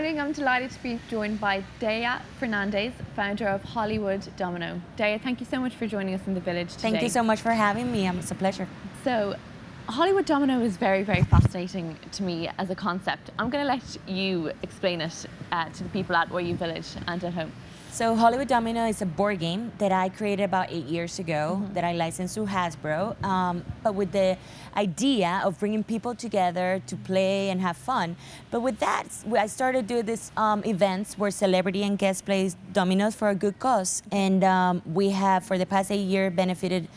morning. I'm delighted to be joined by Daya Fernandez, founder of Hollywood Domino. Daya, thank you so much for joining us in the village today. Thank you so much for having me. It's a pleasure. So, Hollywood Domino is very, very fascinating to me as a concept. I'm going to let you explain it to the people at Horyou Village and at home. So Hollywood Domino is a board game that I created about 8 years ago that I licensed to Hasbro, but with the idea of bringing people together to play and have fun. But with that, I started doing these events where celebrity and guests play dominoes for a good cause. And we have, for the past 8 years, benefited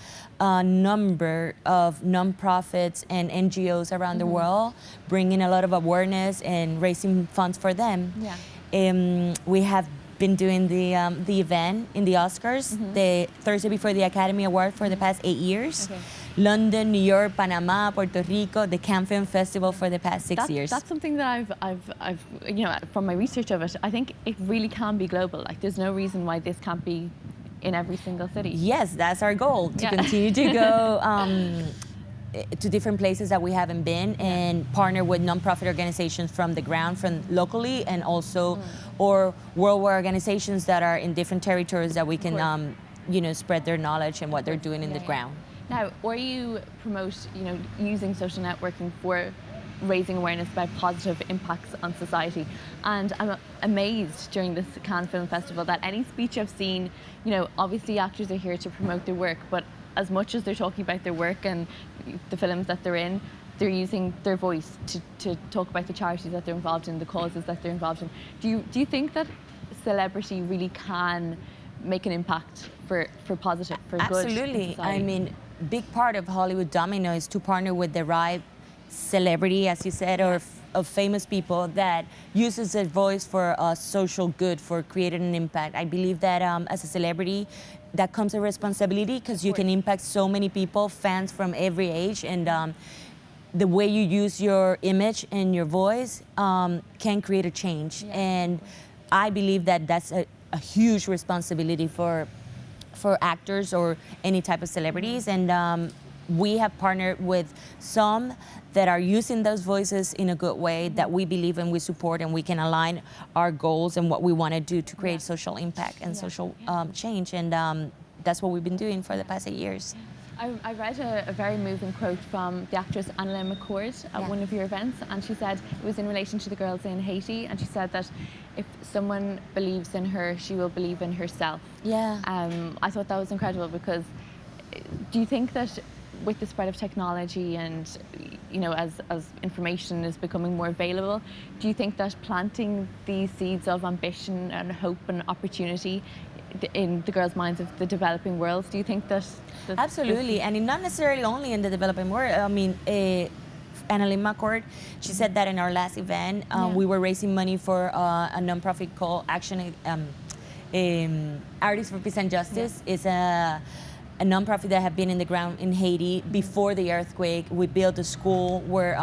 a number of nonprofits and NGOs around the world, bringing a lot of awareness and raising funds for them. Yeah. We have been doing the event in the Oscars, the Thursday before the Academy Award for the past 8 years. Okay. London, New York, Panama, Puerto Rico, the Cannes Film Festival for the past 6 years. That's something that I've you know, from my research of it, I think it really can be global. Like, there's no reason why this can't be in every single city. Yes, that's our goal, to continue to go to different places that we haven't been and partner with nonprofit organizations from the ground, from locally, and also or worldwide organizations that are in different territories that we can you know, spread their knowledge and what they're doing in the ground. Now, Horyou promote, you know, using social networking for raising awareness about positive impacts on society, and I'm amazed during this Cannes Film Festival that any speech I've seen, you know, obviously actors are here to promote their work, but as much as they're talking about their work and the films that they're in, they're using their voice to talk about the charities that they're involved in, the causes that they're involved in. Do you think that celebrity really can make an impact for positive, for good? Absolutely. I mean, big part of Hollywood Domino is to partner with the right celebrity, as you said, or of famous people that uses their voice for social good, for creating an impact. I believe that as a celebrity, that comes a responsibility because you can impact so many people, fans from every age, and the way you use your image and your voice can create a change. And I believe that that's a huge responsibility for actors or any type of celebrities. And we have partnered with some that are using those voices in a good way that we believe and we support, and we can align our goals and what we want to do to create social impact and social change. And that's what we've been doing for the past 8 years. I read a very moving quote from the actress Annalyn McCord at one of your events, and she said it was in relation to the girls in Haiti, and she said that if someone believes in her, she will believe in herself. Yeah. I thought that was incredible, because do you think that with the spread of technology and, you know, as information is becoming more available, do you think that planting these seeds of ambition and hope and opportunity in the girls' minds of the developing world, do you think that Absolutely, and not necessarily only in the developing world. I mean, Annalyn McCord, she said that in our last event, we were raising money for a nonprofit called Action Artists Represent Justice. It's a nonprofit that have been in the ground in Haiti before the earthquake. We built a school where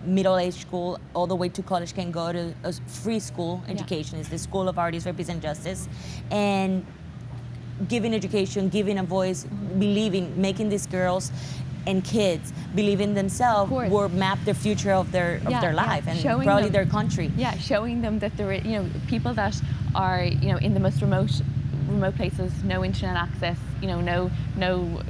middle-aged school all the way to college can go to a free school education. It's the School of Artists Represent Justice. And giving education, giving a voice, believing, making these girls and kids believe in themselves will map the future of their life and showing probably their country. Yeah, showing them that there are, you know, people that are, you know, in the most remote places, no internet access, you know, no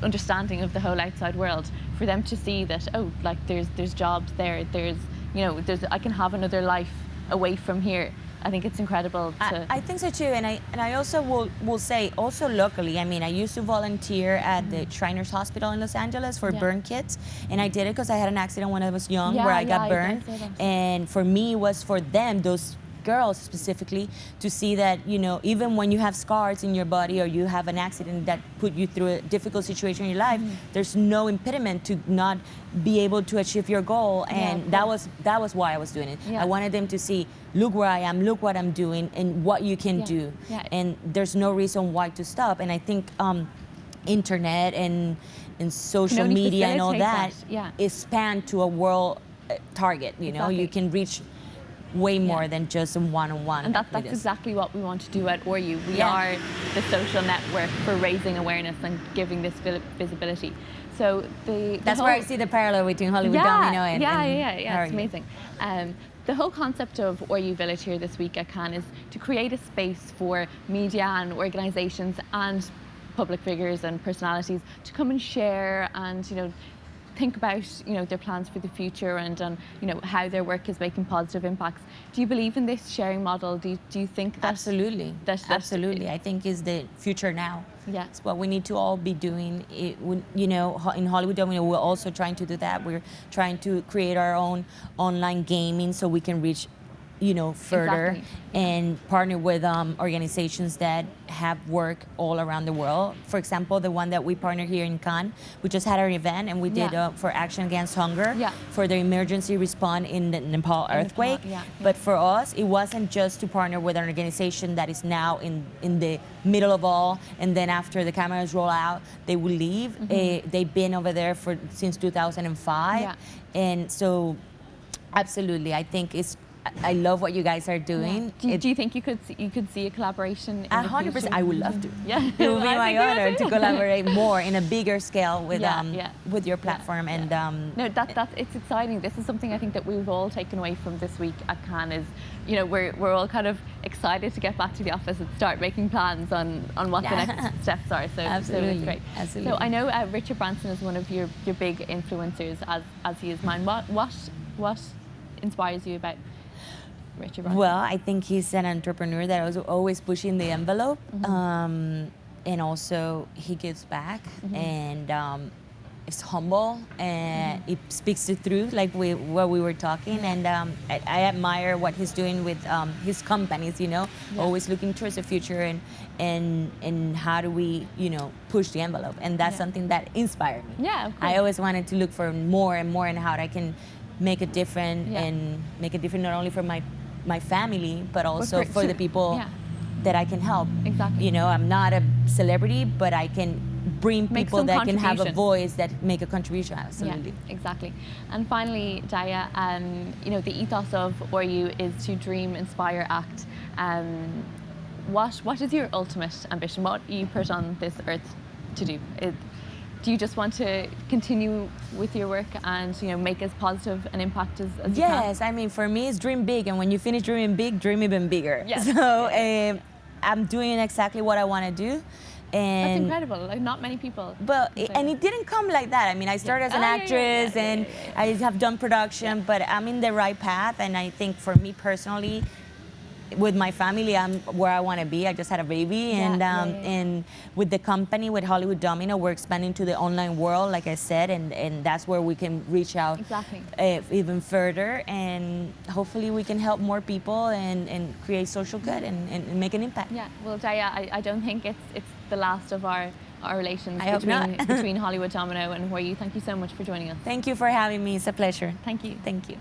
understanding of the whole outside world, for them to see that, oh, like there's jobs there, there's, you know, I can have another life away from here. I think it's incredible to... I think so too, and I also will say, also locally, I mean, I used to volunteer at the Shriners Hospital in Los Angeles for burn kids, and I did it because I had an accident when I was young where I got burned, and for me, it was for them, those girls specifically, to see that, you know, even when you have scars in your body or you have an accident that put you through a difficult situation in your life, there's no impediment to not be able to achieve your goal. And that was why I was doing it. I wanted them to see, look where I am, look what I'm doing, and what you can do. And there's no reason why to stop. And I think internet and social media and all that is spanned to a world target. You know, you can reach way more than just a one-on-one. And that's exactly what we want to do at Horyou. We are the social network for raising awareness and giving this visibility. So that's where I see the parallel between Hollywood Domino and it's amazing. the whole concept of Horyou Village here this week at Cannes is to create a space for media and organisations and public figures and personalities to come and share and, think about, their plans for the future and how their work is making positive impacts. Do you believe in this sharing model? Do you think that Absolutely. Absolutely. I think is the future now. Yeah. It's what we need to all be doing. In Hollywood Domino, we're also trying to do that. We're trying to create our own online gaming so we can reach further Exactly. and partner with organizations that have work all around the world. For example, the one that we partner here in Cannes, we just had our event and we did for Action Against Hunger for the emergency response in the Nepal earthquake. But for us, it wasn't just to partner with an organization that is now in the middle of all, and then after the cameras roll out, they will leave. They've been over there since 2005. And so, absolutely, I think I love what you guys are doing. Yeah. Do you think you could see a collaboration? 100%. I would love to. Yeah, it would be my honor to collaborate more in a bigger scale with your platform. And no, it's exciting. This is something I think that we've all taken away from this week at Cannes. Is we're all kind of excited to get back to the office and start making plans on what the next steps are. So absolutely, it's great. Absolutely. So I know Richard Branson is one of your big influencers, as he is mine. What inspires you about Richard Branson? Well, I think he's an entrepreneur that was always pushing the envelope, and also he gives back, and is humble, and he speaks the truth, like what we were talking, and I admire what he's doing with his companies. Always looking towards the future, and how do we push the envelope, and that's something that inspired me. Yeah, of course. I always wanted to look for more and more, and how I can make a difference, and make a difference not only for my family, but also for the people that I can help. Exactly. I'm not a celebrity, but I can bring people that can have a voice that make a contribution. Absolutely. Yeah, exactly. And finally, Daya, the ethos of Horyou is to dream, inspire, act. What is your ultimate ambition? What you put on this earth to do? Do you just want to continue with your work and make as positive an impact as you can? Yes, I mean, for me, it's dream big, and when you finish dreaming big, dream even bigger. Yes. So I'm doing exactly what I want to do. And that's incredible. Like, not many people. But it didn't come like that. I mean, I started as an actress, and I have done production, but I'm in the right path. And I think for me personally, with my family, I'm where I want to be. I just had a baby, and with the company, with Hollywood Domino, we're expanding to the online world, like I said, and that's where we can reach out even further, and hopefully we can help more people and create social good and make an impact. Yeah, well, Daya, I don't think it's the last of our relations between Hollywood Domino and Horyou. Thank you so much for joining us. Thank you for having me. It's a pleasure. Thank you. Thank you.